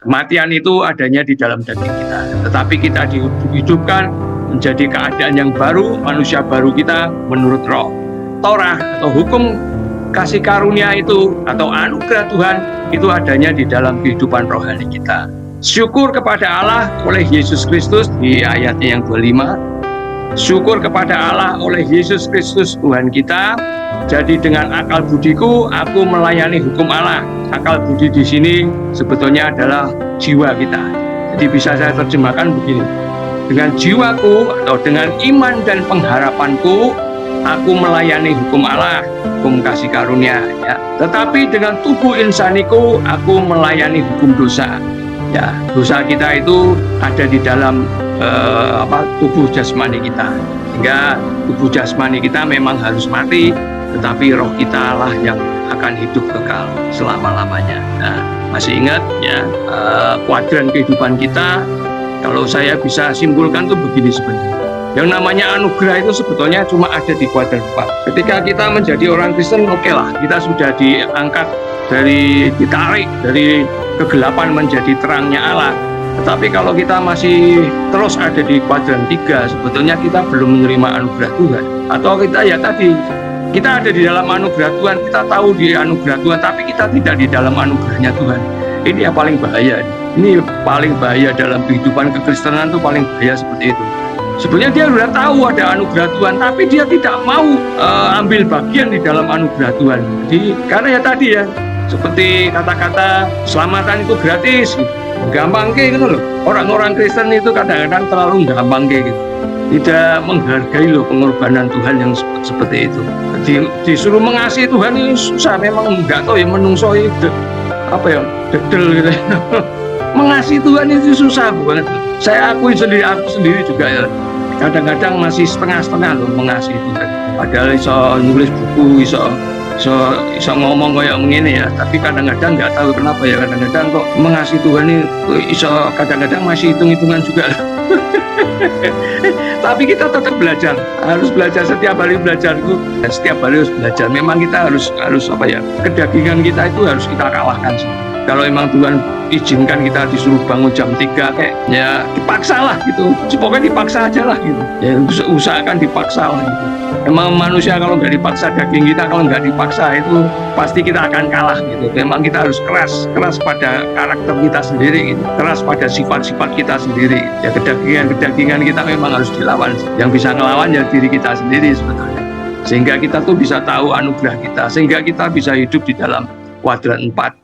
Kematian itu adanya di dalam daging kita, tetapi kita dihidupkan menjadi keadaan yang baru, manusia baru kita menurut roh. Torah atau hukum kasih karunia itu atau anugerah Tuhan itu adanya di dalam kehidupan rohani kita. Syukur kepada Allah oleh Yesus Kristus di ayatnya yang 25. Syukur kepada Allah oleh Yesus Kristus Tuhan kita. Jadi dengan akal budiku aku melayani hukum Allah. Akal budi di sini sebetulnya adalah jiwa kita. Jadi bisa saya terjemahkan begini. Dengan jiwaku atau dengan iman dan pengharapanku aku melayani hukum Allah, hukum kasih karunia ya. Tetapi dengan tubuh insaniku aku melayani hukum dosa. Ya, dosa kita itu ada di dalam tubuh jasmani kita. Sehingga tubuh jasmani kita memang harus mati, tetapi roh kita lah yang akan hidup kekal selama-lamanya. Nah, masih ingat ya kuadran kehidupan kita? Kalau saya bisa simpulkan tuh begini sebenarnya. Yang namanya anugerah itu sebetulnya cuma ada di kuadran 4. Ketika kita menjadi orang Kristen, oke lah, kita sudah diangkat ditarik dari kegelapan menjadi terangnya Allah. Tetapi kalau kita masih terus ada di kuadran 3, sebetulnya kita belum menerima anugerah Tuhan. Atau kita ya tadi, kita ada di dalam anugerah Tuhan, kita tahu di anugerah Tuhan, tapi kita tidak di dalam anugerahnya Tuhan. Ini yang paling bahaya. Ini paling bahaya dalam kehidupan kekristenan itu, paling bahaya seperti itu. Sebenarnya dia sudah tahu ada anugerah Tuhan, tapi dia tidak mau ambil bagian di dalam anugerah Tuhan. Jadi karena ya tadi ya, seperti kata-kata selamatan itu gratis, gampang kayak gitu loh. Orang-orang Kristen itu kadang-kadang terlalu gampang kayak gitu, tidak menghargai loh pengorbanan Tuhan yang seperti itu. Disuruh mengasihi Tuhan ini susah, memang nggak tahu ya, menungso itu apa ya, dedel gitu. Mengasihi Tuhan itu susah banget. Saya akui sendiri, aku sendiri juga ya, kadang-kadang masih setengah-setengah loh mengasihi Tuhan. Padahal iso nulis buku, iso ngomong kayak begini ya, tapi kadang-kadang nggak tahu kenapa ya, kadang-kadang kok mengasihi Tuhan ini iso kadang-kadang masih hitung-hitungan juga. Tapi kita tetap belajar, harus belajar setiap hari belajar itu, dan setiap hari harus belajar. Memang kita harus apa ya, kedagingan kita itu harus kita kalahkan sih. Kalau emang Tuhan izinkan kita disuruh bangun jam 3 kayak ya dipaksa lah gitu, pokoknya dipaksa aja lah gitu ya, usahakan dipaksa lah gitu. Emang manusia kalau nggak dipaksa, daging kita kalau nggak dipaksa itu pasti kita akan kalah gitu. Memang kita harus keras pada karakter kita sendiri gitu, keras pada sifat-sifat kita sendiri ya. Kedagingan kita memang harus dilawan. Yang bisa ngelawan ya diri kita sendiri sebetulnya, sehingga kita tuh bisa tahu anugerah kita, sehingga kita bisa hidup di dalam kuadran 4.